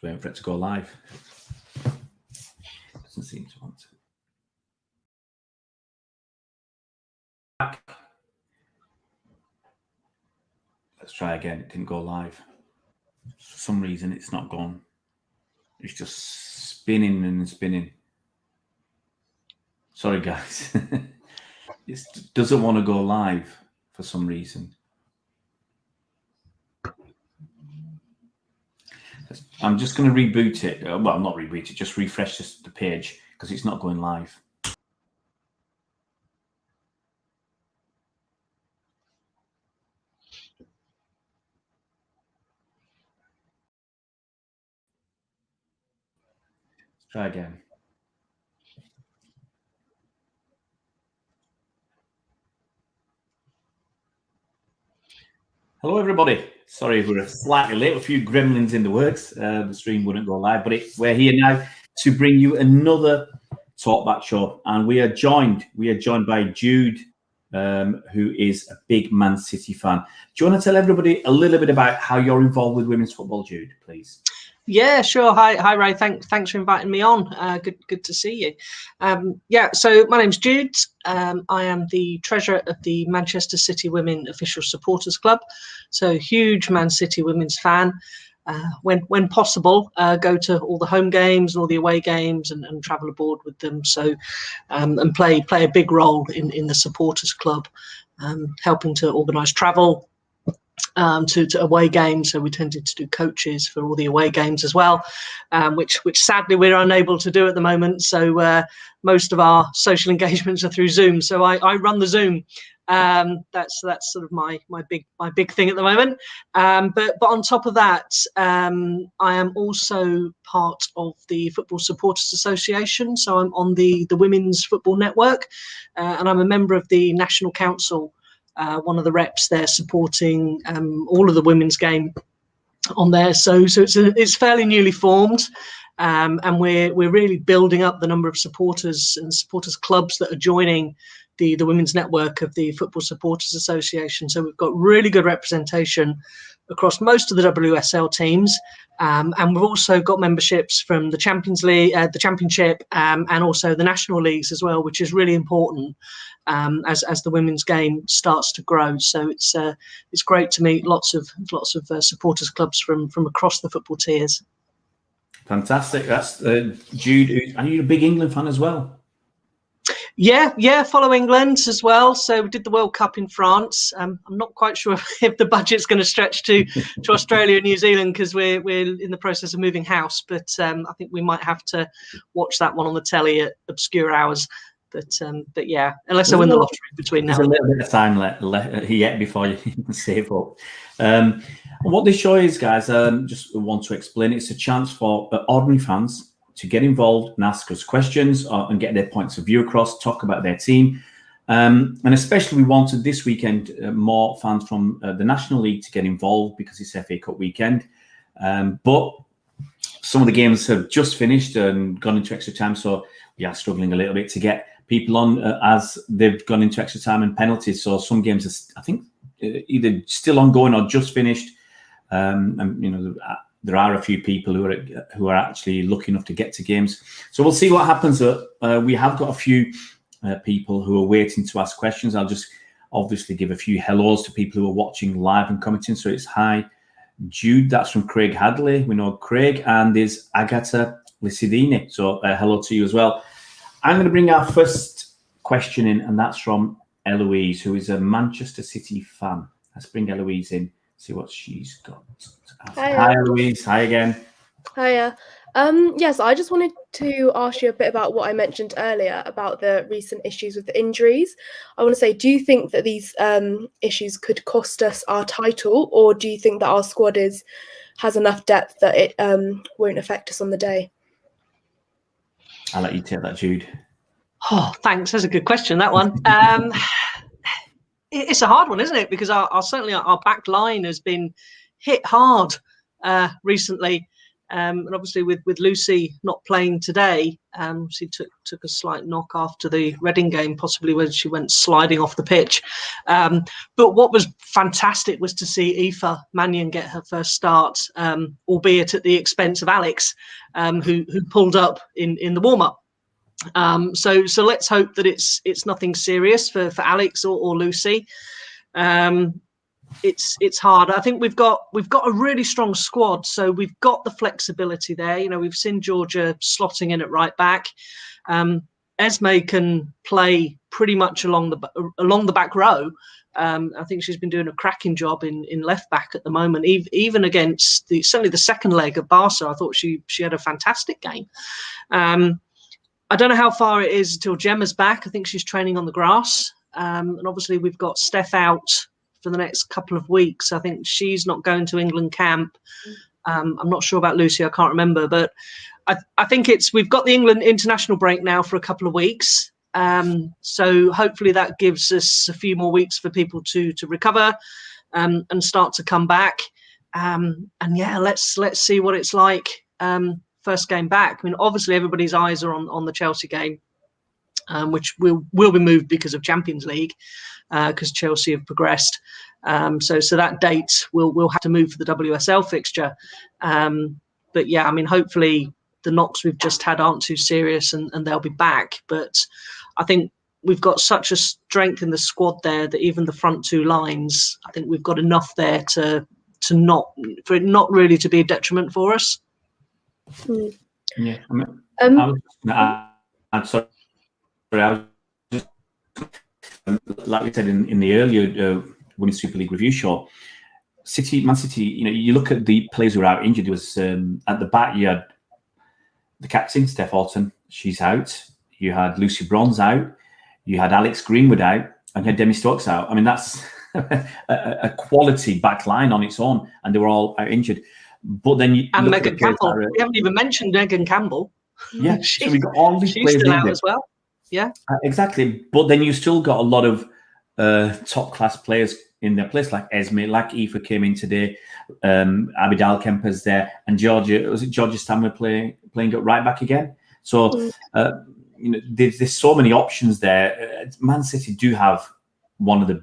Just waiting for it to go live. Doesn't seem to want to. Let's try again. It didn't go live. For some reason, it's not gone. It's just spinning and spinning. Sorry, guys. It doesn't want to go live for some reason. I'm just going to reboot it. Well, not reboot it, just refresh the page because it's not going live. Let's try again. Hello, everybody. Sorry, we're slightly late. A few gremlins in the works. The stream wouldn't go live, but we're here now to bring you another Talkback Show, and we are joined by Jude, who is a big Man City fan. Do you want to tell everybody a little bit about how you're involved with women's football, Jude, please? Yeah, sure. Hi, Ray. Thanks for inviting me on. Good to see you. Yeah, so my name's Jude. I am the treasurer of the Manchester City Women Official Supporters Club. So huge Man City women's fan. When possible, go to all the home games and all the away games and travel aboard with them. So and play a big role in the supporters club, helping to organise travel to away games. So we tended to do coaches for all the away games as well, which sadly we're unable to do at the moment. So most of our social engagements are through Zoom. So I run the Zoom. That's sort of my big thing at the moment. But on top of that, I am also part of the Football Supporters Association. So I'm on the Women's Football Network, and I'm a member of the National Council. One of the reps there supporting all of the women's game on there. So it's fairly newly formed, and we're really building up the number of supporters and supporters clubs that are joining the women's network of the Football Supporters Association. So we've got really good representation across most of the WSL teams, and we've also got memberships from the Champions League, the Championship, and also the national leagues as well, which is really important as the women's game starts to grow. So it's great to meet lots of supporters clubs from across the football tiers. Fantastic. That's Jude. Are you a big England fan as well? Yeah, follow England as well. So we did the World Cup in France. I'm not quite sure if the budget's going to stretch to Australia and New Zealand because we're in the process of moving house. But I think we might have to watch that one on the telly at obscure hours. But yeah, unless I win the lottery between now. There's a little bit of time left yet before you can save up. What this show is, guys, just want to explain. It's a chance for ordinary fans to get involved and ask us questions and get their points of view across, talk about their team. And especially we wanted this weekend more fans from the National League to get involved because it's FA Cup weekend. But some of the games have just finished and gone into extra time. So we are struggling a little bit to get people on as they've gone into extra time and penalties. So some games are, I think, either still ongoing or just finished. And, you know, there are a few people who are actually lucky enough to get to games. So we'll see what happens. We have got a few people who are waiting to ask questions. I'll just obviously give a few hellos to people who are watching live and commenting. So it's hi, Jude. That's from Craig Hadley. We know Craig. And there's Agata Licidini. So hello to you as well. I'm going to bring our first question in, and that's from Eloise, who is a Manchester City fan. Let's bring Eloise in, see what she's got. Hi, Eloise. Hi again. Hiya. Yes, I just wanted to ask you a bit about what I mentioned earlier about the recent issues with the injuries. I want to say, do you think that these issues could cost us our title, or do you think that our squad has enough depth that it won't affect us on the day? I'll let you take that, Jude. Oh, thanks. That's a good question, that one. It's a hard one, isn't it? Because certainly our back line has been hit hard recently. And obviously with Lucy not playing today, she took a slight knock after the Reading game, possibly when she went sliding off the pitch. But what was fantastic was to see Aoife Mannion get her first start, albeit at the expense of Alex, who pulled up in the warm-up. So let's hope that it's nothing serious for Alex or Lucy. It's hard. I think we've got a really strong squad, so we've got the flexibility there. You know, we've seen Georgia slotting in at right back. Esme can play pretty much along the back row. I think she's been doing a cracking job in left back at the moment. Even against certainly the second leg of Barca, I thought she had a fantastic game. I don't know how far it is until Gemma's back. I think she's training on the grass, and obviously we've got Steph out for the next couple of weeks. I think she's not going to England camp. I'm not sure about Lucy. I can't remember, but I think we've got the England international break now for a couple of weeks. So hopefully that gives us a few more weeks for people to recover and start to come back. And yeah, let's see what it's like first game back. I mean, obviously everybody's eyes are on the Chelsea game, which will be moved because of Champions League, because Chelsea have progressed. So that date we'll have to move for the WSL fixture. But yeah, I mean, hopefully the knocks we've just had aren't too serious and they'll be back. But I think we've got such a strength in the squad there that even the front two lines, I think we've got enough there for it not really to be a detriment for us. Yeah, I'm sorry. I was just, like we said in the earlier Women's Super League review show, Man City, you know, you look at the players who are out injured. It was at the back, you had the captain, Steph Orton, she's out. You had Lucy Bronze out. You had Alex Greenwood out. And you had Demi Stokes out. I mean, that's a quality back line on its own. And they were all out injured. But then and Megan Campbell. We haven't even mentioned Megan Campbell. Yeah, so we got all these players still out as well. Yeah, exactly. But then you still got a lot of top class players in their place, like Esme, like Aoife came in today. Abby Dalkemper's there, and Georgia Stanley playing at right back again. So you know, there's so many options there. Man City do have one of the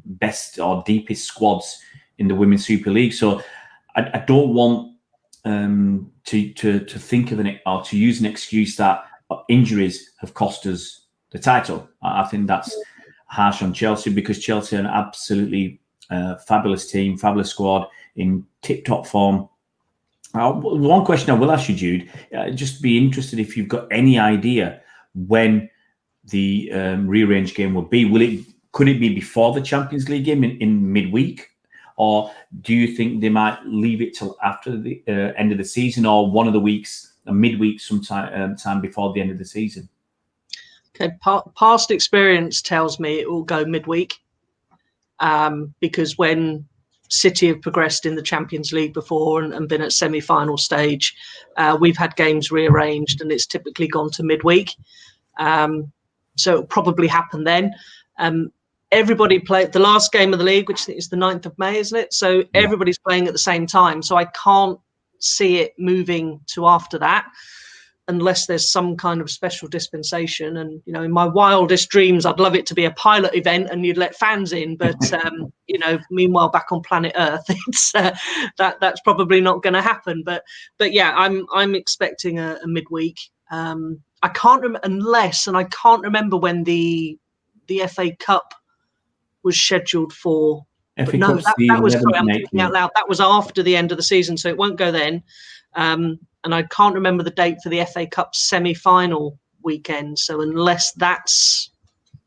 best or deepest squads in the Women's Super League. So I don't want to think of or to use an excuse that injuries have cost us the title. I think that's harsh on Chelsea, because Chelsea are an absolutely fabulous team, fabulous squad in tip-top form. One question I will ask you, Jude, just be interested if you've got any idea when the rearranged game will be. Could it be before the Champions League game in midweek? Or do you think they might leave it till after the end of the season, or one of the weeks, a midweek sometime time before the end of the season? Okay, past experience tells me it will go midweek, because when City have progressed in the Champions League before and been at semi-final stage, we've had games rearranged and it's typically gone to midweek. So it'll probably happen then. Everybody played the last game of the league, which is the 9th of May, isn't it? So everybody's playing at the same time. So I can't see it moving to after that, unless there's some kind of special dispensation. And, you know, in my wildest dreams, I'd love it to be a pilot event and you'd let fans in. But, you know, meanwhile, back on planet Earth, it's that's probably not going to happen. But yeah, I'm expecting a midweek. I can't I can't remember when the FA Cup was scheduled for. But no, that was, sorry, I'm thinking out loud. That was after the end of the season, so it won't go then. And I can't remember the date for the FA Cup semi-final weekend. So unless that's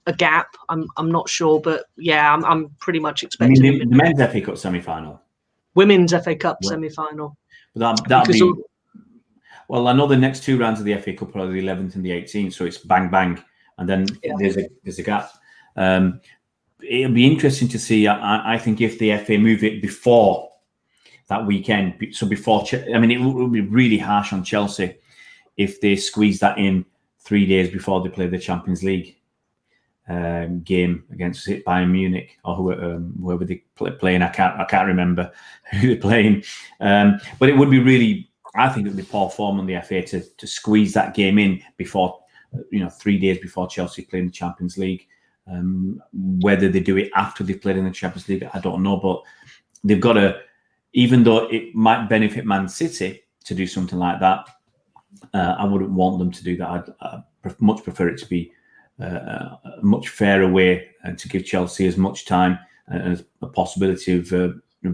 a gap, I'm not sure. But yeah, I'm pretty much expecting the men's FA Cup semi-final, women's FA Cup semi-final. That'd be. Well, I know the next two rounds of the FA Cup are the 11th and the 18th, so it's bang bang, and then there's a gap. It'll be interesting to see. I think if the FA move it before that weekend, so before, I mean, it would be really harsh on Chelsea if they squeeze that in 3 days before they play the Champions League game against Bayern Munich or whoever they playing. I can't remember who they're playing, but it would be really I think it would be poor form on the FA to squeeze that game in before, 3 days before Chelsea play in the Champions League. Whether they do it after they've played in the Champions League, I don't know. But they've got to, even though it might benefit Man City to do something like that, I wouldn't want them to do that. I'd much prefer it to be a much fairer way to give Chelsea as much time as a possibility of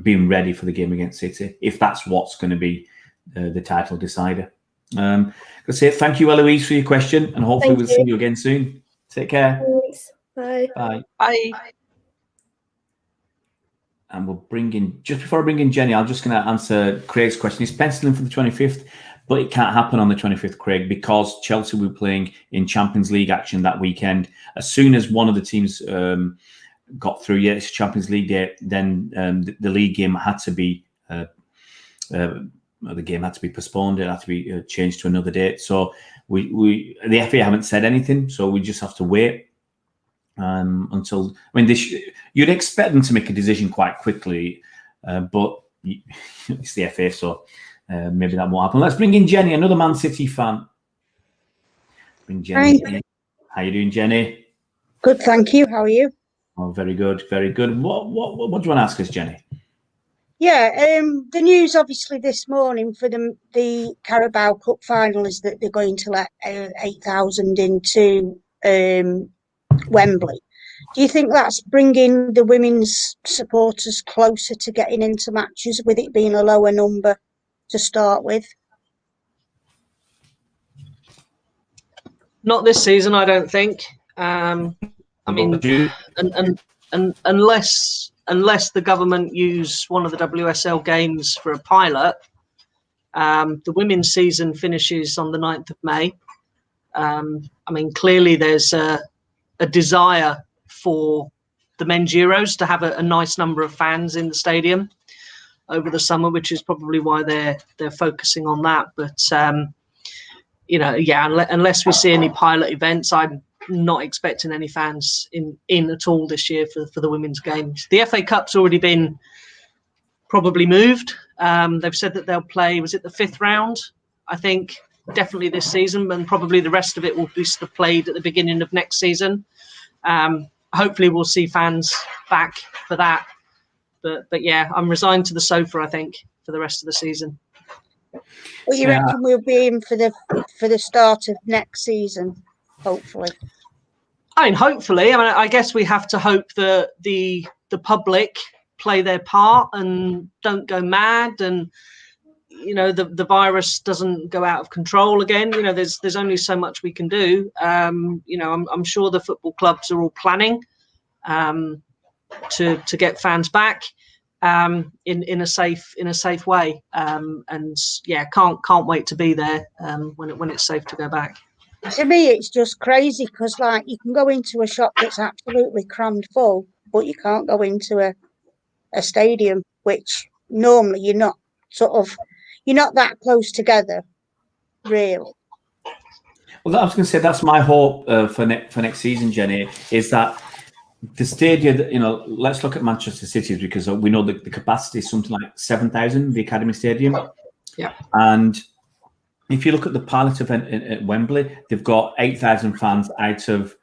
being ready for the game against City, if that's what's going to be the title decider. I'll say thank you, Eloise, for your question, and hopefully we'll see you again soon. Take care. Thanks. Bye. Bye. Bye. And we'll bring in, just before I bring in Jenny, I'm just going to answer Craig's question. He's penciling for the 25th, but it can't happen on the 25th, Craig, because Chelsea will be playing in Champions League action that weekend. As soon as one of the teams got through, it's Champions League day, then the league game had to be the game had to be postponed. It had to be changed to another date. So the FA haven't said anything, so we just have to wait until. I mean, you'd expect them to make a decision quite quickly, but it's the FA, so maybe that won't happen. Let's bring in Jenny, another Man City fan. Bring Jenny in. How you doing, Jenny? Good, thank you. How are you? Oh, very good, very good. What do you want to ask us, Jenny? Yeah, the news obviously this morning for the Carabao Cup final is that they're going to let 8,000 into Wembley. Do you think that's bringing the women's supporters closer to getting into matches, with it being a lower number to start with? Not this season, I don't think. I mean, and unless the government use one of the WSL games for a pilot, the women's season finishes on the 9th of May. I mean, clearly there's a desire for the men's Euros to have a nice number of fans in the stadium over the summer, which is probably why they're focusing on that. But unless we see any pilot events, I'm not expecting any fans in at all this year for the women's games. The FA Cup's already been probably moved. They've said that they'll play, was it the 5th round? I think definitely this season, and probably the rest of it will be played at the beginning of next season. Hopefully we'll see fans back for that. But yeah, I'm resigned to the sofa, I think, for the rest of the season. Well, you reckon we'll be in for the start of next season, hopefully? I mean, hopefully. I mean, I guess we have to hope that the public play their part and don't go mad, and the virus doesn't go out of control again. There's only so much we can do. I'm sure the football clubs are all planning to get fans back in a safe way. And yeah, can't wait to be there when it's safe to go back. To me, it's just crazy because, like, you can go into a shop that's absolutely crammed full, but you can't go into a stadium, which normally you're not that close together, really. Well, I was going to say that's my hope for next season, Jenny, is that the stadium. Let's look at Manchester City, because we know that the capacity is something like 7,000, the Academy Stadium. Yeah, and if you look at the pilot event at Wembley, they've got 8,000 fans out of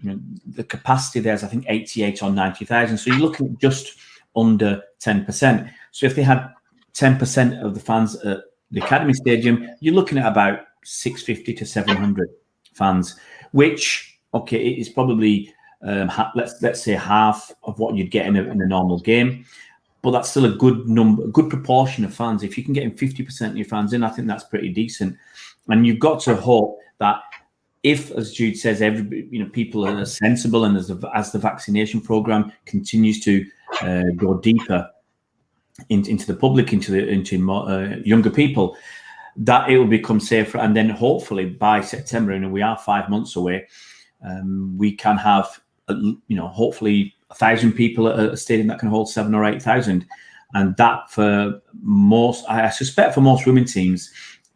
the capacity. There's, I think, 88 or 90,000. So you're looking at just under 10%. So if they had 10% of the fans at the Academy Stadium, you're looking at about 650 to 700 fans, which, okay, is probably let's say half of what you'd get in a normal game. But that's still a good proportion of fans. If you can get in 50% of your fans in, I think that's pretty decent. And you've got to hope that if, as Jude says, people are sensible, and as the vaccination program continues to go deeper into the public, into more, younger people, that it will become safer. And then hopefully by September, and we are 5 months away, we can have hopefully 1,000 people at a stadium that can hold 7,000 or 8,000, and that for most, I suspect for most women teams,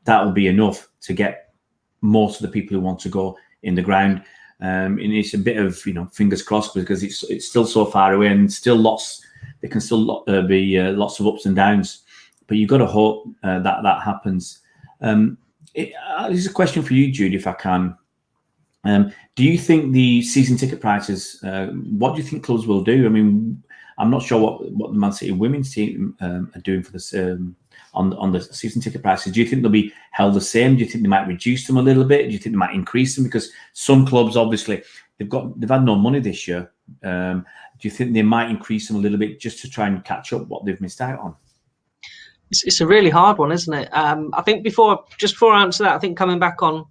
that will be enough to get most of the people who want to go in the ground. And it's a bit of fingers crossed, because it's still so far away, and still there can still be lots of ups and downs. But you've got to hope that happens This is a question for you, Jude, if I can. Do you think the season ticket prices, what do you think clubs will do? I mean, I'm not sure what the Man City women's team are doing for this on the season ticket prices. Do you think they'll be held the same? Do you think they might reduce them a little bit? Do you think they might increase them? Because some clubs, obviously, they've had no money this year. Do you think they might increase them a little bit just to try and catch up what they've missed out on? It's a really hard one, isn't it? I think before I answer that, I think coming back on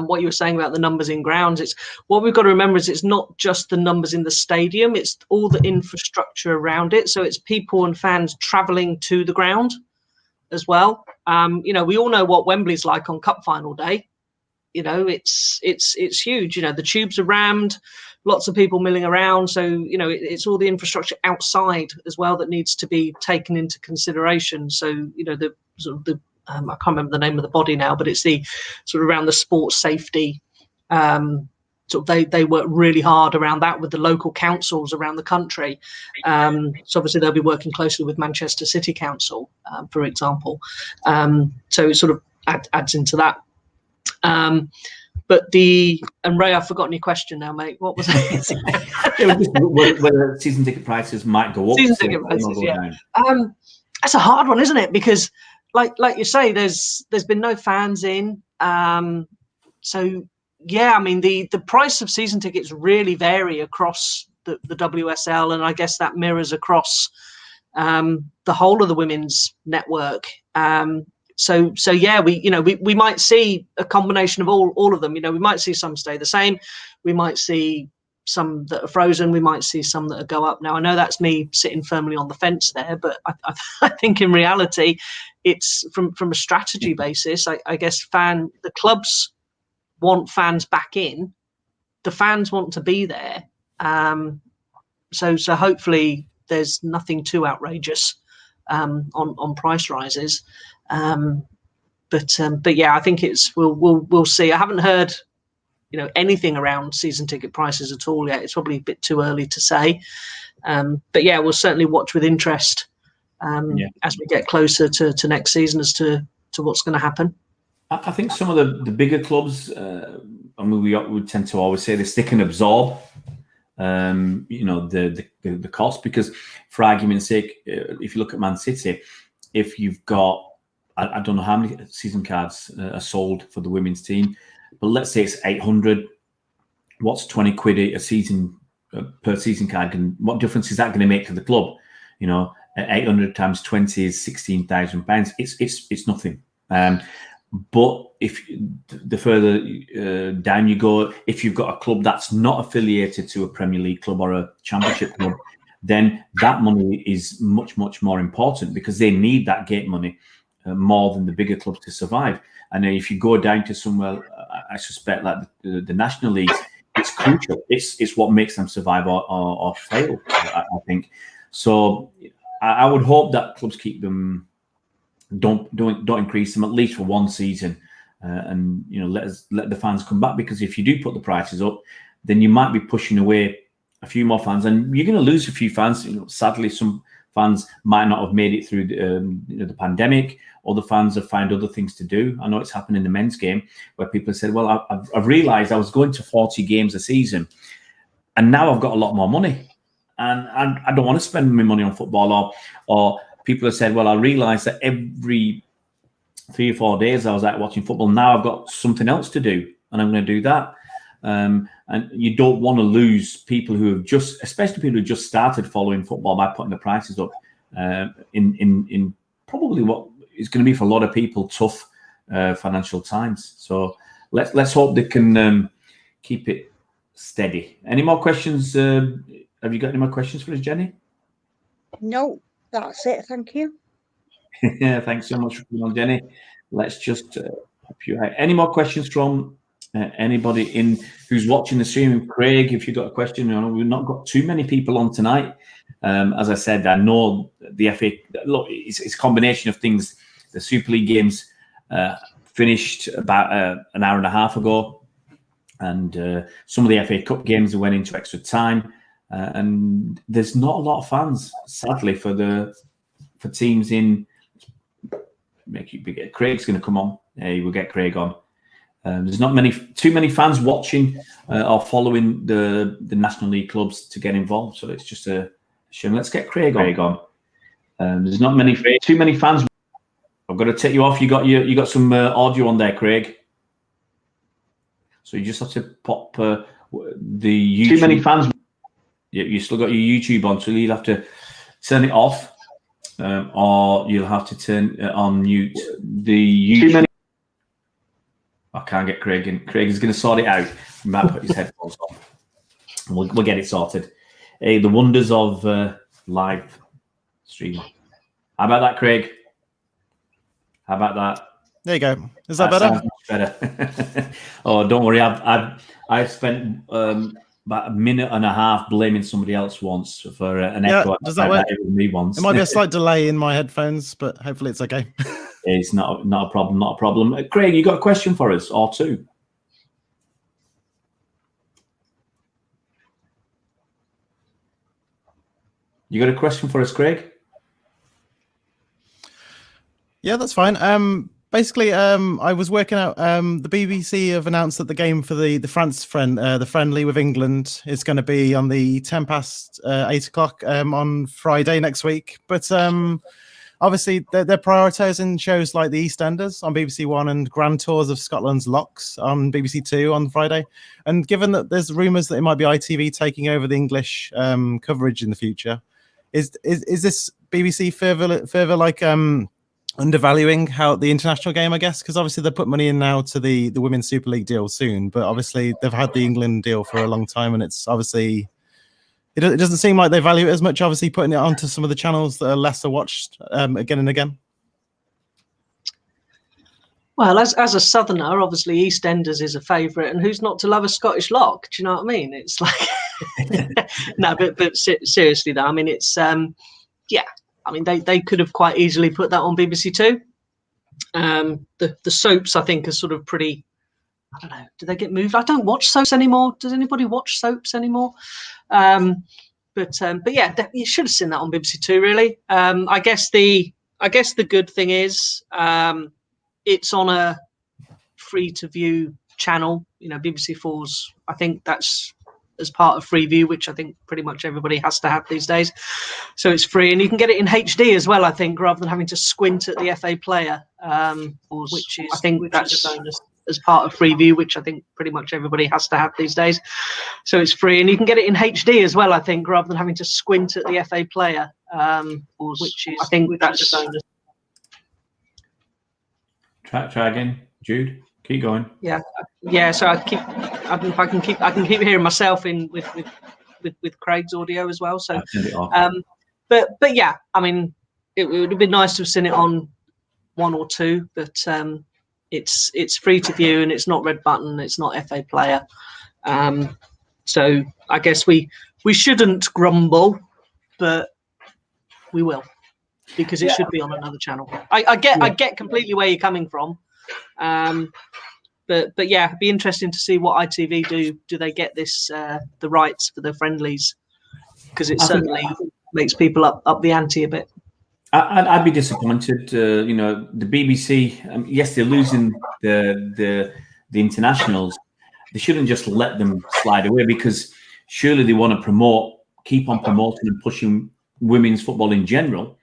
what you were saying about the numbers in grounds, it's what we've got to remember is it's not just the numbers in the stadium, it's all the infrastructure around it. So it's people and fans travelling to the ground as well. We all know what Wembley's like on cup final day. It's huge. The tubes are rammed, lots of people milling around. So it's all the infrastructure outside as well that needs to be taken into consideration. So the sort of I can't remember the name of the body now, but it's the sort of around the sports safety. They work really hard around that with the local councils around the country. So obviously they'll be working closely with Manchester City Council, for example. So it sort of adds into that. But Ray, I've forgotten your question now, mate. What was it? Whether season ticket prices might go up. Season ticket prices, yeah. That's a hard one, isn't it? Because like you say, there's been no fans in. So yeah, I mean the price of season tickets really vary across the WSL, and I guess that mirrors across the whole of the women's network. So yeah, we might see a combination of all of them. We might see some stay the same. We might see some that are frozen. We might see some that go up. Now, I know that's me sitting firmly on the fence there, but I think in reality, it's from a strategy basis. I guess the clubs want fans back in. The fans want to be there. So hopefully there's nothing too outrageous on price rises. But yeah, I think we'll see. I haven't heard anything around season ticket prices at all yet. It's probably a bit too early to say. But yeah, we'll certainly watch with interest as we get closer to next season as to what's going to happen. I think some of the bigger clubs, we tend to always say this, they can absorb the cost, because for argument's sake, if you look at Man City, if you've got, I don't know how many season cards are sold for the women's team, but let's say it's 800. What's 20 quid a season per season card? And what difference is that going to make to the club? 800 times 20 is £16,000. It's nothing. But if the further down you go, if you've got a club that's not affiliated to a Premier League club or a Championship club, then that money is much, much more important, because they need that gate money more than the bigger clubs to survive. And if you go down to somewhere, I suspect like the national leagues, it's crucial. It's what makes them survive or fail, I think. So I would hope that clubs keep them, don't increase them, at least for one season, and let the fans come back. Because if you do put the prices up, then you might be pushing away a few more fans, and you're going to lose a few fans. Sadly, some fans might not have made it through the pandemic. Other fans have found other things to do. I know it's happened in the men's game, where people have said, well, I've realised I was going to 40 games a season, and now I've got a lot more money, and I don't want to spend my money on football. Or people have said, well, I realised that every 3 or 4 days I was out watching football. Now I've got something else to do, and I'm going to do that. And you don't want to lose people who have especially people who just started following football, by putting the prices up in probably what is going to be for a lot of people tough financial times. So let's hope they can keep it steady. Any more questions? Have you got any more questions for us, Jenny? No, that's it. Thank you. Yeah, thanks so much for coming on, Jenny. Let's just pop you out. Any more questions from anybody who's watching the stream? Craig, if you've got a question, we've not got too many people on tonight. As I said, I know the FA, look, it's a combination of things. The Super League games finished about an hour and a half ago, and some of the FA Cup games went into extra time, and there's not a lot of fans, sadly, for teams in make it bigger. Craig's going to come on. We'll get Craig on. There's not too many fans watching or following the National League clubs to get involved, so it's just a shame. Let's get Craig on. There's not too many fans. I've got to take you off. You got some audio on there, Craig. So you just have to pop the YouTube. Too many fans. Yeah, you still got your YouTube on, so you'll have to turn it off, or you'll have to turn on mute the YouTube. I can't get Craig in. Craig is going to sort it out. He might put his headphones on. We'll get it sorted. Hey, the wonders of live streaming. How about that, Craig? How about that? There you go. Is that better? Much better. Oh, don't worry. I've spent about a minute and a half blaming somebody else once for an echo. Does that work? Me once. It might be a slight delay in my headphones, but hopefully it's okay. It's not a problem. Not a problem. Craig, you got a question for us or two? You got a question for us, Craig? Yeah, that's fine. Basically, I was working out. The BBC have announced that the game for the France the friendly with England is going to be on the 8:10 on Friday next week. But obviously, they're prioritising shows like the EastEnders on BBC One and Grand Tours of Scotland's Locks on BBC Two on Friday. And given that there's rumours that it might be ITV taking over the English coverage in the future, is this BBC further like undervaluing how the international game, I guess, because obviously they put money in now to the Women's Super League deal soon, but obviously they've had the England deal for a long time, and it's obviously it doesn't seem like they value it as much. Obviously, putting it onto some of the channels that are lesser watched again and again. Well, as a southerner, obviously EastEnders is a favourite, and who's not to love a Scottish lock? Do you know what I mean? It's like no, but seriously though, I mean it's yeah. I mean, they could have quite easily put that on BBC Two. The soaps, I think, are sort of pretty. I don't know. Do they get moved? I don't watch soaps anymore. Does anybody watch soaps anymore? But yeah, you should have seen that on BBC Two. Really, I guess the good thing is it's on a free to view channel. You know, BBC FAWSL. I think that's as part of Freeview, which I think pretty much everybody has to have these days. So it's free, and you can get it in HD as well, I think, rather than having to squint at the FA player, which is, I think that's as part of Freeview, which I think pretty much everybody has to have these days. So it's free, and you can get it in HD as well, I think, rather than having to squint at the FA player, which is, I think that's a bonus. Try again, Jude. Keep going. Yeah. So I can keep hearing myself in with Craig's audio as well. So, but yeah, I mean, it would have been nice to have seen it on one or two, but it's free to view, and it's not red button, it's not FA player. So I guess we shouldn't grumble, but we will, because it should be on another channel. I get completely where you're coming from. But yeah, it'd be interesting to see what ITV do they get this the rights for the friendlies, because it certainly makes people up the ante a bit. I'd be disappointed. You know, the BBC, yes, they're losing the internationals. They shouldn't just let them slide away, because surely they want to keep on promoting and pushing women's football in general,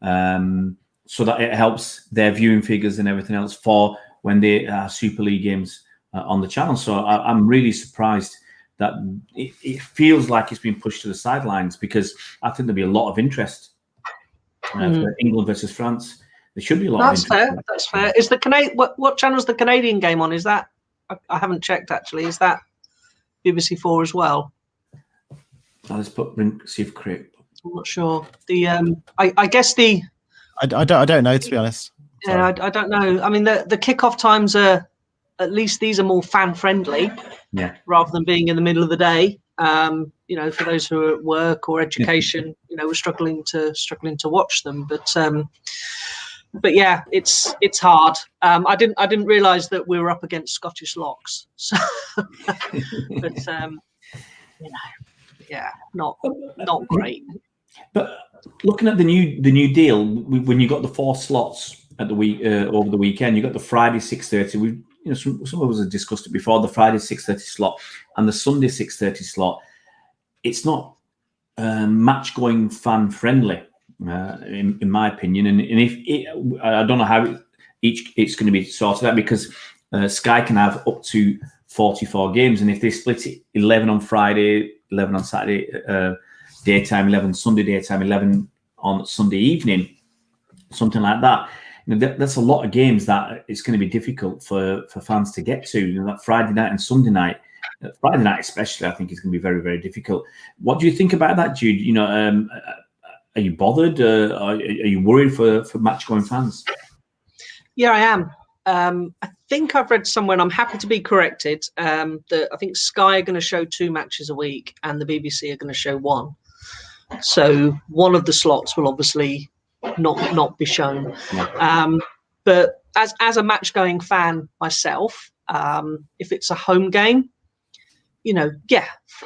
so that it helps their viewing figures and everything else for when they are Super League games on the channel. So I'm really surprised that it feels like it's been pushed to the sidelines, because I think there'll be a lot of interest for England versus France. There should be a lot of interest. That's fair. Is the what channel's the Canadian game on? Is that, I haven't checked actually, is that BBC 4 as well? Let's see if Craig. I'm not sure. I guess the. I don't know, to be honest. Yeah, I don't know. I mean, the kickoff times are, at least these are more fan friendly, rather than being in the middle of the day. You know, for those who are at work or education, you know, we're struggling to watch them. But yeah, it's hard. I didn't realise that we were up against Scottish locks. So, but you know, yeah, not great. But looking at the new deal, when you got the 4 slots at the week over the weekend. You got the Friday 6:30. We, some of us have discussed it before. The Friday 6:30 slot and the Sunday 6:30 slot. It's not match going fan friendly, in my opinion. And if I don't know how it's going to be sorted out, because Sky can have up to 44 games, and if they split it 11 on Friday, 11 on Saturday daytime, 11 Sunday daytime, 11 on Sunday evening, something like that, that's a lot of games that it's going to be difficult for fans to get to. That Friday night and Sunday night, Friday night especially, I think is going to be very, very difficult. What do you think about that, Jude? Are you bothered? Are you worried for match-going fans? Yeah, I am. I think I've read somewhere, and I'm happy to be corrected, that I think Sky are going to show 2 matches a week and the BBC are going to show 1. So one of the slots will obviously not be shown. But as a match-going fan myself, if it's a home game,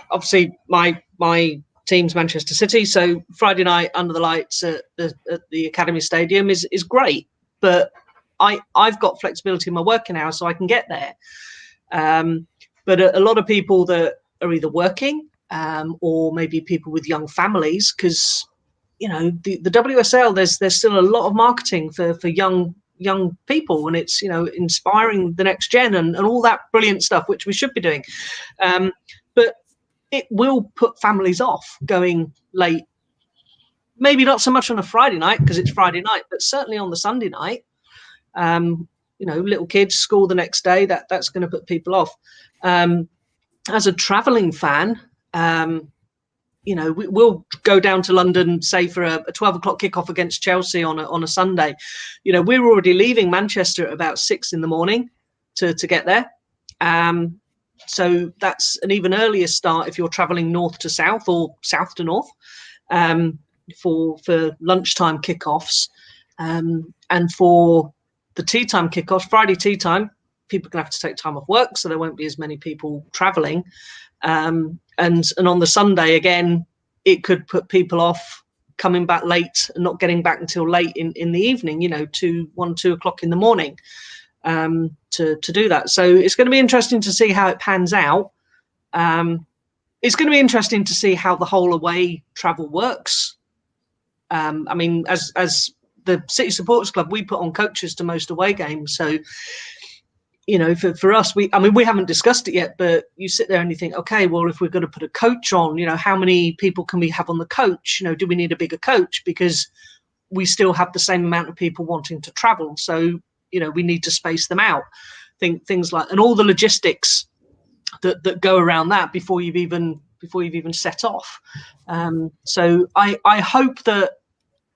obviously my team's Manchester City, so Friday night under the lights at the Academy Stadium is great, but I've got flexibility in my working hours, so I can get there. But a lot of people that are either working or maybe people with young families, because the WSL, there's still a lot of marketing for young people, and it's inspiring the next gen and all that brilliant stuff, which we should be doing. But it will put families off going late. Maybe not so much on a Friday night because it's Friday night, but certainly on the Sunday night. Little kids, school the next day, that's going to put people off. As a traveling fan, we'll go down to London, say for a 12 o'clock kickoff against Chelsea on a Sunday. We're already leaving Manchester at about 6 in the morning to get there. So that's an even earlier start if you're traveling north to south or south to north for lunchtime kickoffs. And for the tea time kickoff, Friday tea time, people are going to have to take time off work, so there won't be as many people traveling. And on the Sunday, again, it could put people off coming back late and not getting back until late in the evening, 1-2 o'clock in the morning to do that. So it's going to be interesting to see how it pans out. It's going to be interesting to see how the whole away travel works. As the City Supporters Club, we put on coaches to most away games. So, for us, we haven't discussed it yet, but you sit there and you think, okay, well, if we're going to put a coach on, how many people can we have on the coach? Do we need a bigger coach? Because we still have the same amount of people wanting to travel. So, we need to space them out. Things like, and all the logistics that go around that before you've even set off. So I hope that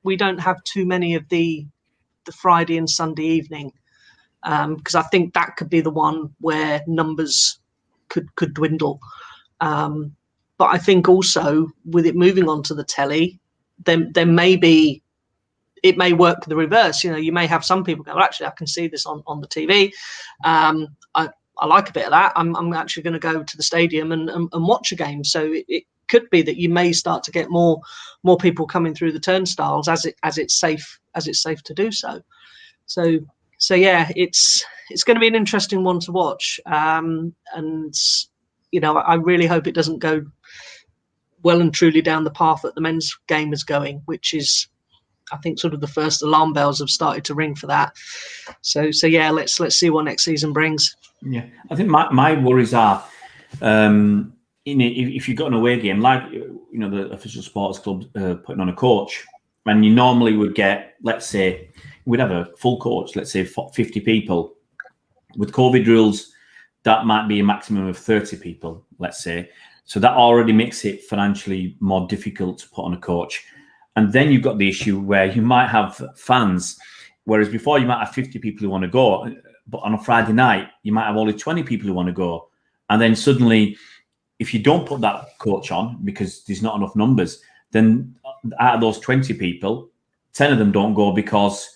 we don't have too many of the Friday and Sunday evening, because I think that could be the one where numbers could dwindle. But I think also with it moving on to the telly, then it may work the reverse. You may have some people go, well, actually, I can see this on the TV. I like a bit of that. I'm actually going to go to the stadium and watch a game. So it could be that you may start to get more people coming through the turnstiles as it's safe to do so. So yeah, it's going to be an interesting one to watch. And I really hope it doesn't go well and truly down the path that the men's game is going, which is, I think, sort of the first alarm bells have started to ring for that. So yeah, let's see what next season brings. Yeah, I think my worries are, if you've got an away game, like the official sports club putting on a coach, and you normally would get, let's say, we'd have a full coach, let's say 50 people. With COVID rules, that might be a maximum of 30 people, let's say. So that already makes it financially more difficult to put on a coach. And then you've got the issue where you might have fans, whereas before you might have 50 people who want to go, but on a Friday night, you might have only 20 people who want to go. And then suddenly, if you don't put that coach on because there's not enough numbers, then out of those 20 people, 10 of them don't go because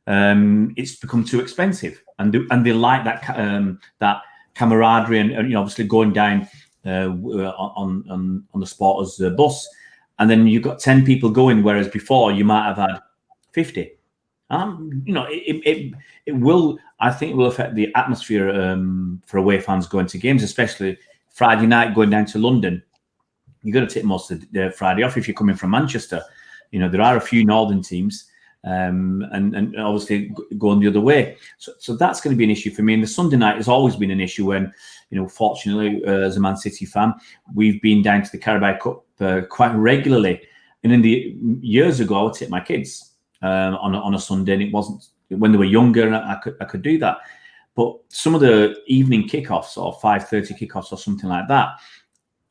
it's become too expensive. And they like that camaraderie and obviously going down on the supporters bus. And then you've got 10 people going, whereas before you might have had 50. It will. I think it will affect the atmosphere for away fans going to games, especially Friday night going down to London. You've got to take most of the Friday off if you're coming from Manchester. There are a few northern teams, and obviously going the other way. So that's going to be an issue for me. And the Sunday night has always been an issue when, fortunately, as a Man City fan, we've been down to the Carabao Cup quite regularly. And in the years ago, I would take my kids on a Sunday, and it wasn't when they were younger, and I could do that. But some of the evening kickoffs or 5:30 kickoffs or something like that,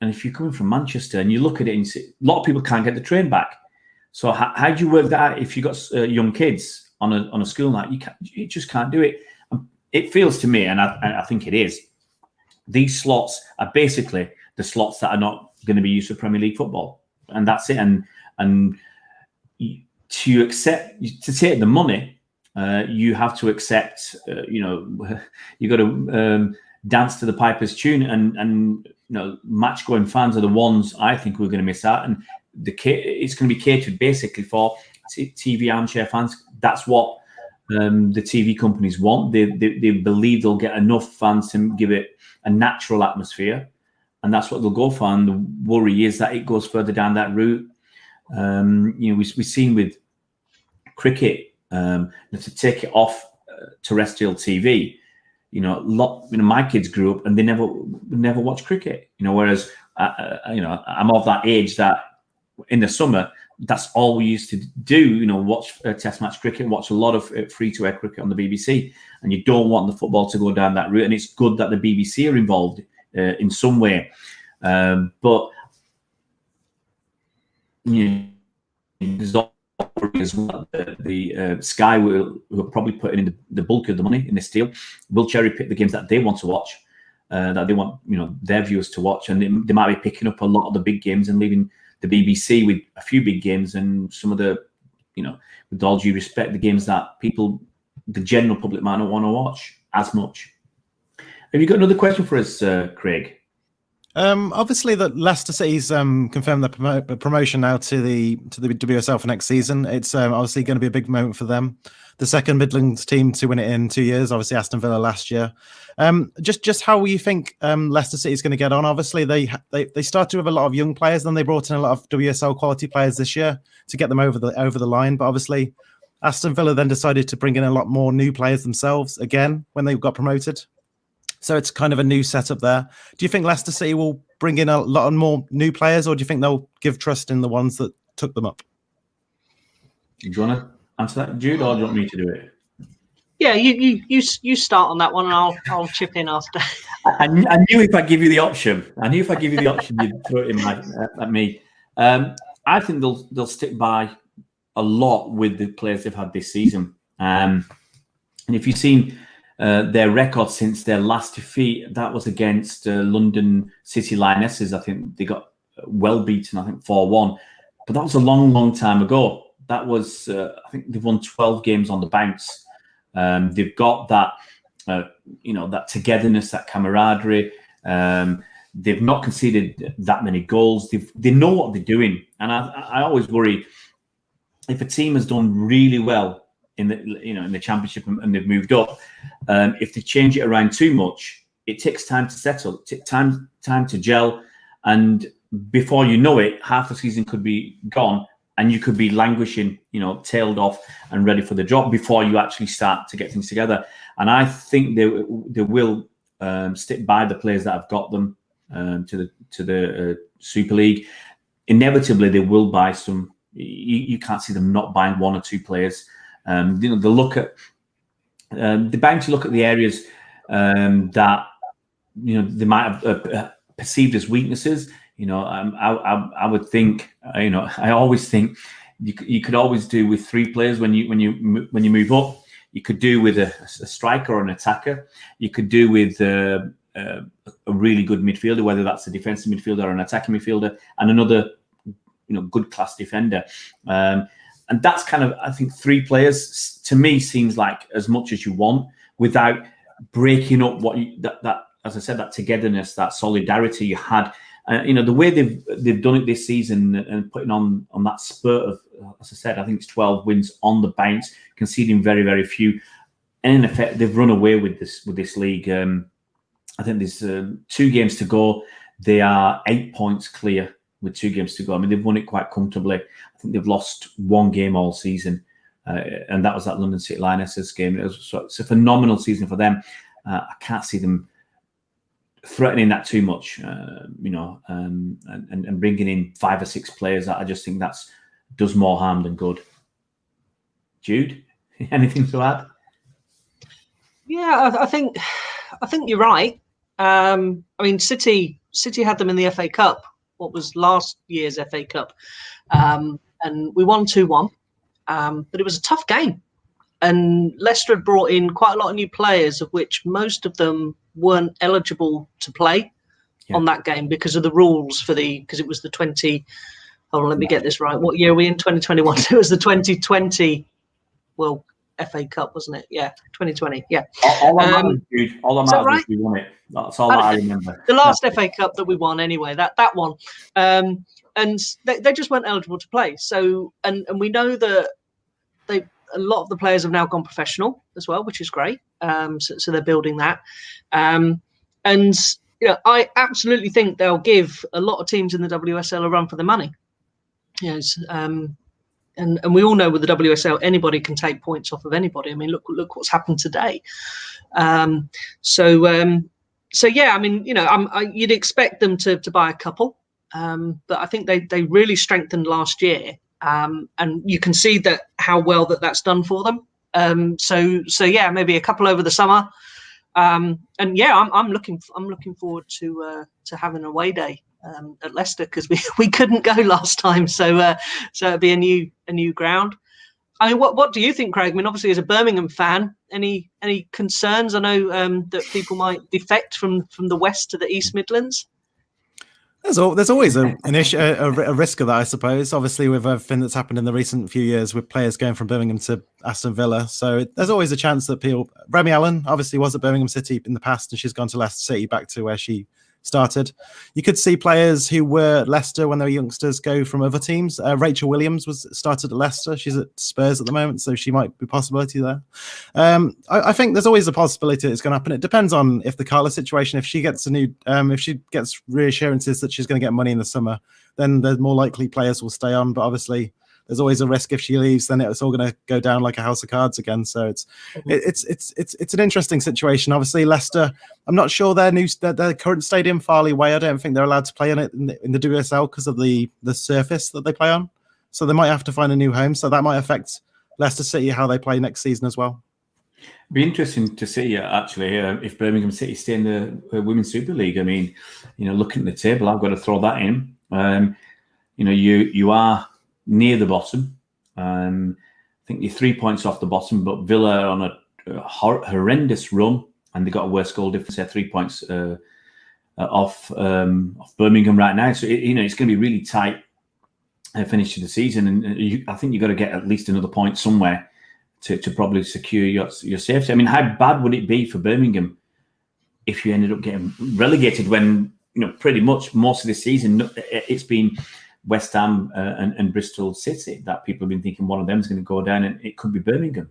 and if you're coming from Manchester and you look at it and you see, a lot of people can't get the train back. So how do you work that out if you've got young kids on a school night? You just can't do it. It feels to me, and I think it is, these slots are basically the slots that are not going to be used for Premier League football, and that's it. And to take the money, you have to accept. You got to dance to the piper's tune, and match going fans are the ones I think we're going to miss out. And it's going to be catered basically for TV armchair fans. That's what the TV companies want. They believe they'll get enough fans to give it a natural atmosphere, and that's what they'll go for. And the worry is that it goes further down that route. We've seen with cricket, to take it off terrestrial TV. My kids grew up and they never watched cricket. Whereas I'm of that age that in the summer, that's all we used to do. Watch Test match cricket, watch a lot of free-to-air cricket on the BBC, and you don't want the football to go down that route. And it's good that the BBC are involved in some way, but there's as well. The Sky will probably put in the bulk of the money in this deal. Will cherry pick the games that they want to watch, that they want their viewers to watch, and they might be picking up a lot of the big games and leaving the BBC with a few big games and some of the, with all due respect, the games that the general public might not want to watch as much. Have you got another question for us, Craig? Obviously, that Leicester City's confirmed the promotion now to the WSL for next season. It's obviously going to be a big moment for them. The second Midlands team to win it in 2 years. Obviously, Aston Villa last year. Just how you think Leicester City is going to get on? Obviously, they started with a lot of young players, then they brought in a lot of WSL quality players this year to get them over the line. But obviously, Aston Villa then decided to bring in a lot more new players themselves again when they got promoted. So it's kind of a new setup there. Do you think Leicester City will bring in a lot more new players, or do you think they'll give trust in the ones that took them up? Do you want to answer that, Jude, or do you want me to do it? Yeah, you start on that one, and I'll chip in after. I knew if I give you the option, you'd throw it in at me. I think they'll stick by a lot with the players they've had this season. And if you've seen their record since their last defeat, that was against London City Lionesses. I think they got well beaten, 4-1. But that was a long, long time ago. That was, I think they've won 12 games on the bounce. They've got that, that togetherness, that camaraderie. They've not conceded that many goals. They know what they're doing. And I always worry if a team has done really well in the championship and they've moved up, if they change it around too much, it takes time to settle, time to gel, and before you know it, half the season could be gone, and you could be languishing, tailed off and ready for the drop before you actually start to get things together. And I think they will stick by the players that have got them to the Super League. Inevitably, they will buy some. You can't see them not buying one or two players. They'll look at they're bound to look at the areas that they might have perceived as weaknesses. I would think. I always think you could always do with three players when you move up. You could do with a striker or an attacker. You could do with a really good midfielder, whether that's a defensive midfielder or an attacking midfielder, and another good class defender. And that's kind of, I think, three players to me seems like as much as you want without breaking up what that as I said, that togetherness, that solidarity you had. The way they've done it this season and putting on that spurt as I said, I think it's 12 wins on the bounce, conceding very, very few. And in effect, they've run away with this league. I think there's 2 games to go. They are 8 points clear with 2 games to go. I mean, they've won it quite comfortably. I think they've lost 1 game all season, and that was that London City Lionesses game. It's a phenomenal season for them. I can't see them threatening that too much, and bringing in 5 or 6 players. I just think does more harm than good. Jude, anything to add? Yeah, I think you're right. I mean, City had them in the FA Cup. What was last year's FA Cup, and we won 2-1. But it was a tough game, and Leicester had brought in quite a lot of new players, of which most of them weren't eligible to play on that game because of the rules because it was the 20. Hold on, let me get this right. What year are we in? 2021. It was the 2020. Well, FA Cup, wasn't it? Yeah, 2020. Yeah. All that matters, dude. All that matters is we won it. That's all that I remember. The last FA Cup that we won, anyway. That one, and they just weren't eligible to play. So, and we know that a lot of the players have now gone professional as well, which is great. So they're building that, and I absolutely think they'll give a lot of teams in the WSL a run for their money. Yes. And we all know with the WSL, anybody can take points off of anybody. I mean, look what's happened today. So yeah, I mean, you'd expect them to buy a couple, but I think they really strengthened last year, and you can see that how well that's done for them. So yeah, maybe a couple over the summer, and yeah, I'm looking forward to having an away day at Leicester, because we couldn't go last time, so it'd be a new ground. I mean, what do you think, Craig? I mean, obviously as a Birmingham fan, any concerns? I know that people might defect from the west to the East Midlands. There's always an issue, a risk of that, I suppose. Obviously, with everything that's happened in the recent few years with players going from Birmingham to Aston Villa, so there's always a chance that Remy Allen obviously was at Birmingham City in the past, and she's gone to Leicester City, back to where she started. You could see players who were at Leicester when they were youngsters go from other teams. Rachel Williams started at Leicester. She's at Spurs at the moment, so she might be a possibility there. I think there's always a possibility it's going to happen. It depends on if the Carla situation, if she gets if she gets reassurances that she's going to get money in the summer, then the more likely players will stay on. But obviously, there's always a risk if she leaves, then it's all going to go down like a house of cards again. So it's an interesting situation. Obviously, Leicester, I'm not sure their current stadium, Farley Way, I don't think they're allowed to play in it in the WSL because of the surface that they play on. So they might have to find a new home. So that might affect Leicester City, how they play next season as well. It'd be interesting to see, actually, if Birmingham City stay in the Women's Super League. I mean, looking at the table, I've got to throw that in. You are near the bottom. I think you're 3 points off the bottom, but Villa are on a horrendous run, and they've got a worse goal difference. They're 3 points off Birmingham right now. So it's going to be really tight finish to the season, and I think you've got to get at least another point somewhere to probably secure your safety. I mean, how bad would it be for Birmingham if you ended up getting relegated when pretty much most of the season it's been West Ham and Bristol City that people have been thinking one of them is going to go down, and it could be Birmingham.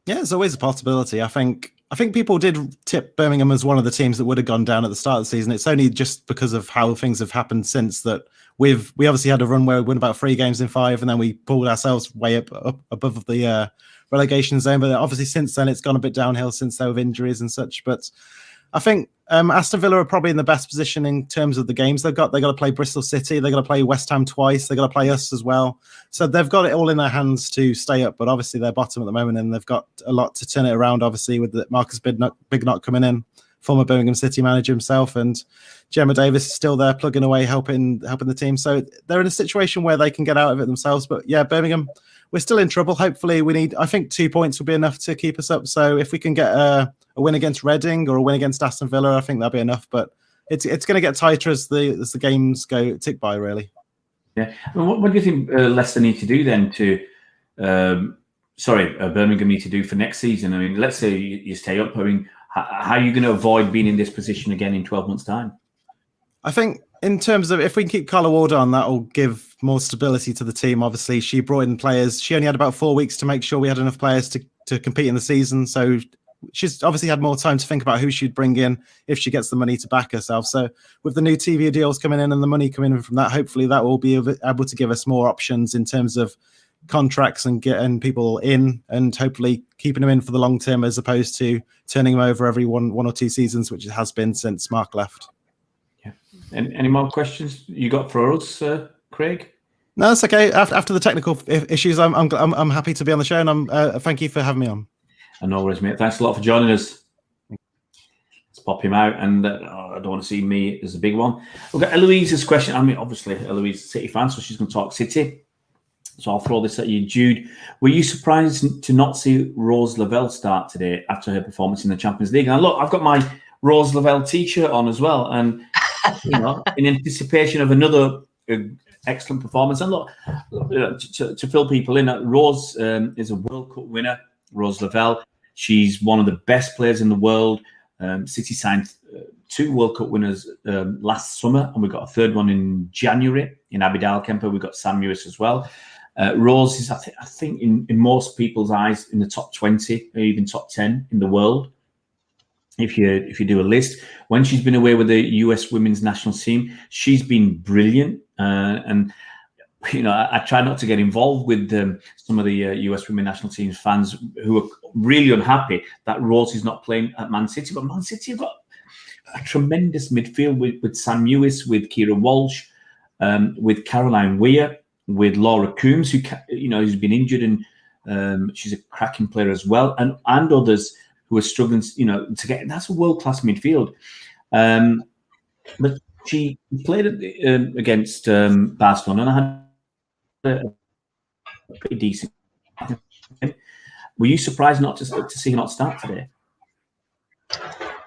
Yeah, it's always a possibility. I think people did tip Birmingham as one of the teams that would have gone down at the start of the season. It's only just because of how things have happened since that we obviously had a run where we won about 3 games in 5, and then we pulled ourselves way up above the relegation zone. But obviously since then it's gone a bit downhill since there were injuries and such. But I think Aston Villa are probably in the best position in terms of the games they've got. They got to play Bristol City, they got to play West Ham twice, they got to play us as well. So they've got it all in their hands to stay up. But obviously they're bottom at the moment, and they've got a lot to turn it around. Obviously with Marcus Bignot coming in, former Birmingham City manager himself, and Gemma Davis is still there plugging away, helping the team. So they're in a situation where they can get out of it themselves. But yeah, Birmingham, we're still in trouble. Hopefully I think 2 points will be enough to keep us up. So if we can get a win against Reading or a win against Aston Villa, I think that'll be enough. But it's going to get tighter as the games tick by, really. Yeah. I mean, what do you think Leicester need to do then Birmingham need to do for next season? I mean, let's say you stay up. I mean, how are you going to avoid being in this position again in 12 months' time? I think in terms of if we can keep Carla Ward on, that will give more stability to the team. Obviously, she brought in players. She only had about 4 weeks to make sure we had enough players to compete in the season. So she's obviously had more time to think about who she'd bring in if she gets the money to back herself. So with the new TV deals coming in and the money coming in from that, hopefully that will be able to give us more options in terms of contracts and getting people in, and hopefully keeping them in for the long term as opposed to turning them over every one or two seasons, which it has been since Mark left. Yeah. Any more questions you got for us, Craig? No, that's okay. After the technical issues, I'm happy to be on the show, and I'm thank you for having me on. No worries, mate. Thanks a lot for joining us. Let's pop him out, and I don't want to see me as a big one. We've got Eloise's question. I mean, obviously, Eloise is a City fan, so she's going to talk City. So I'll throw this at you, Jude. Were you surprised to not see Rose Lavelle start today after her performance in the Champions League? And look, I've got my Rose Lavelle t-shirt on as well, and you know, in anticipation of another excellent performance. And look, to fill people in, Rose is a World Cup winner. Rose Lavelle. She's one of the best players in the world. City signed 2 World Cup winners last summer, and we got a third one in January in Abid Al-Kemper. We got Sam Lewis as well. Rose is, I think, in most people's eyes, in the top 20 or even top 10 in the world. If you do a list, when she's been away with the US women's national team, she's been brilliant. And you know, I try not to get involved with some of the US women national team fans who are really unhappy that Rose is not playing at Man City. But Man City have got a tremendous midfield with Sam Lewis, with Kira Walsh, with Caroline Weir, with Laura Coombs, who's been injured, and she's a cracking player as well, and others who are struggling, to get. That's a world-class midfield. But she played against Barcelona, and I had a pretty decent. Were you surprised not to see her not start today?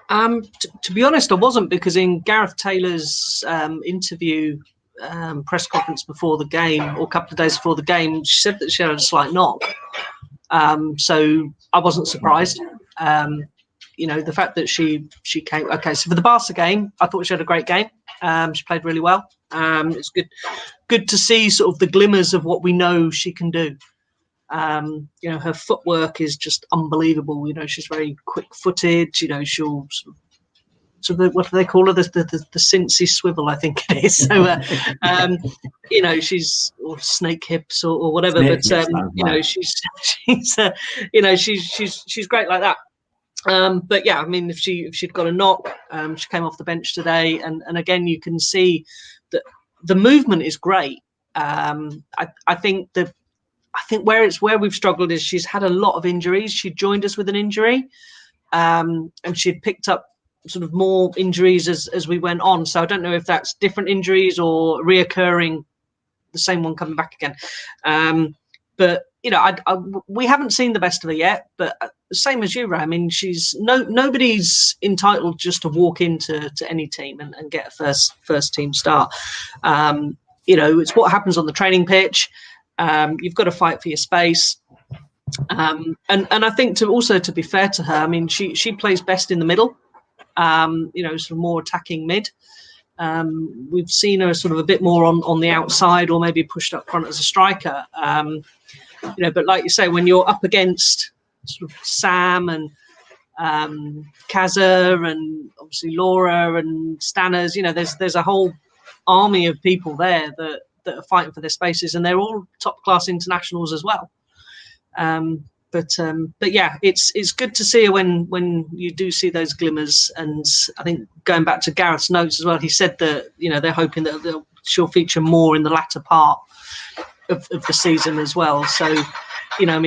To be honest, I wasn't, because in Gareth Taylor's interview, press conference before the game, or a couple of days before the game, she said that she had a slight knock. So I wasn't surprised. The fact that she came. Okay, so for the Barca game, I thought she had a great game. She played really well. It's good to see sort of the glimmers of what we know she can do. Her footwork is just unbelievable. She's very quick-footed. She'll sort of, what do they call her? The Cincy swivel, I think it is. So, she's, or snake hips or whatever. Snake but she's great like that. But yeah, I mean, if she'd got a knock, she came off the bench today, and again, you can see that the movement is great. I think where we've struggled is she's had a lot of injuries. She joined us with an injury, and she'd picked up sort of more injuries as we went on. So I don't know if that's different injuries or reoccurring, the same one coming back again. But we haven't seen the best of her yet. But same as you, Ray. I mean, nobody's entitled just to walk into any team and get a first team start. It's what happens on the training pitch. You've got to fight for your space. And I think to be fair to her, I mean, she plays best in the middle. Sort of more attacking mid. We've seen her sort of a bit more on the outside, or maybe pushed up front as a striker. But like you say, when you're up against sort of Sam and Kaza and obviously Laura and Stanners, there's a whole army of people there that are fighting for their spaces, and they're all top class internationals as well. But yeah, it's good to see her when you do see those glimmers. And I think going back to Gareth's notes as well, he said that they're hoping that she'll feature more in the latter part of the season as well. So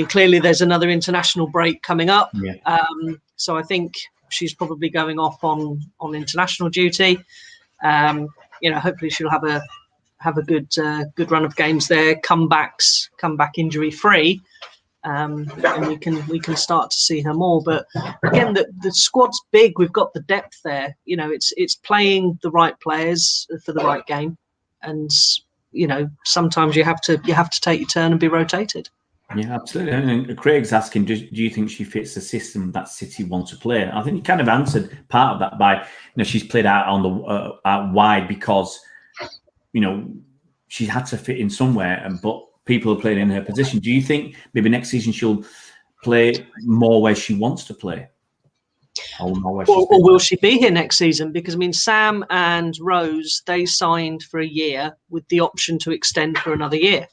clearly there's another international break coming up. Yeah. So I think she's probably going off on international duty. Hopefully she'll have a good run of games there. Come back injury free. And we can start to see her more. But again, the squad's big. We've got the depth there. It's playing the right players for the right game, and sometimes you have to take your turn and be rotated. Yeah, absolutely. And Craig's asking, do you think she fits the system that City want to play? I think you kind of answered part of that by she's played out on the out wide because she had to fit in somewhere, but people are playing in her position. Do you think maybe next season she'll play more where she wants to play? Or will she be here next season? Because, I mean, Sam and Rose, they signed for a year with the option to extend for another year.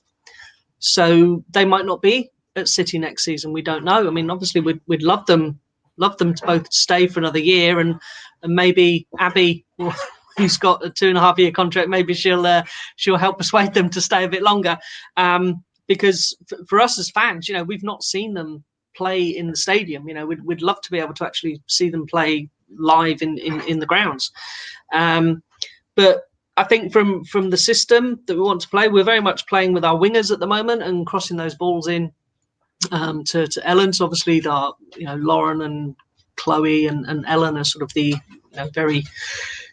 So they might not be at City next season. We don't know. I mean, obviously, we'd love them to both stay for another year, and maybe Abby, who's got a 2.5-year contract, maybe she'll help persuade them to stay a bit longer. Because for us as fans, we've not seen them play in the stadium. We'd love to be able to actually see them play live in the grounds. But I think from the system that we want to play, we're very much playing with our wingers at the moment and crossing those balls in to Ellen. So obviously, Lauren and Chloe and Ellen are sort of the very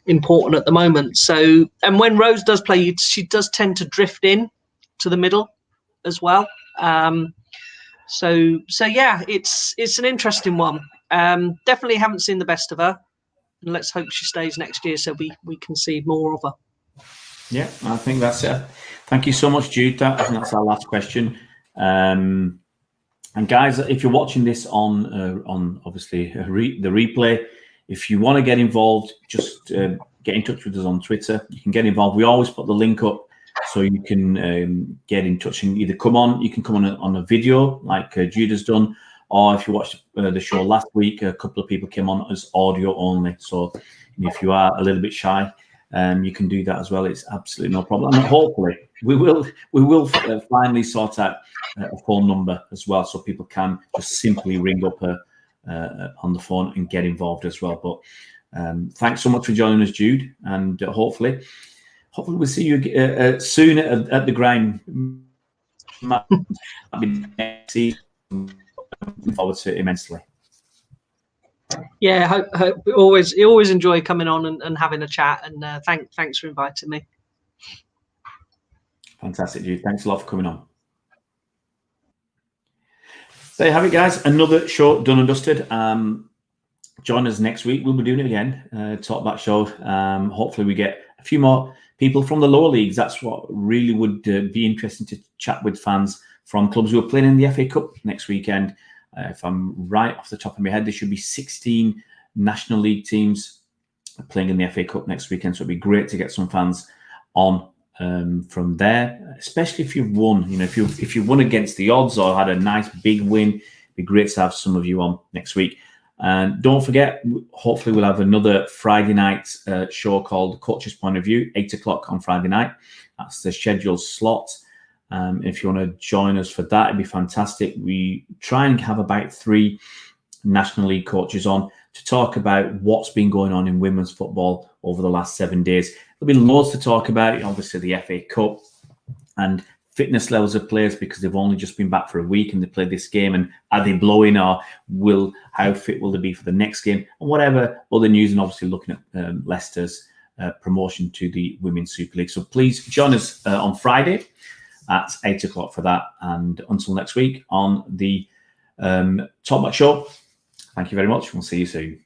important at the moment. So, and when Rose does play, she does tend to drift in to the middle as well. So yeah, it's an interesting one. Definitely haven't seen the best of her, and let's hope she stays next year so we can see more of her. Yeah, I think that's it. Thank you so much, Jude. I think that's our last question. And guys, if you're watching this on obviously the replay, if you want to get involved, just get in touch with us on Twitter. You can get involved. We always put the link up so you can get in touch and either come on. You can come on a video like Jude has done, or if you watched the show last week, a couple of people came on as audio only. So if you are a little bit shy, you can do that as well. It's absolutely no problem. And hopefully we will finally sort out a phone number as well, so people can just simply ring up on the phone and get involved as well. But thanks so much for joining us, Jude, and hopefully we'll see you soon at the ground. Might be next season. Looking forward to it immensely. Yeah, hope always enjoy coming on and having a chat, and thanks for inviting me. Fantastic, Jude. Thanks a lot for coming on. There you have it, guys. Another show done and dusted. Join us next week. We'll be doing it again. Talkback Show. Hopefully we get a few more people from the lower leagues. That's what really would be interesting to chat with fans from clubs who are playing in the FA Cup next weekend. If I'm right off the top of my head, there should be 16 National League teams playing in the FA Cup next weekend. So it'd be great to get some fans on from there, especially if you've won. If you've won against the odds or had a nice big win, it'd be great to have some of you on next week. And don't forget, hopefully we'll have another Friday night show called Coach's Point of View, 8 o'clock on Friday night. That's the scheduled slot. If you want to join us for that, it'd be fantastic. We try and have about 3 National League coaches on to talk about what's been going on in women's football over the last 7 days. There'll be loads to talk about, obviously the FA Cup and fitness levels of players, because they've only just been back for a week and they played this game, and are they blowing, or how fit will they be for the next game, and whatever other news, and obviously looking at Leicester's promotion to the Women's Super League. So please join us on Friday at 8 o'clock for that. And until next week on the Talkback Show, thank you very much. We'll see you soon.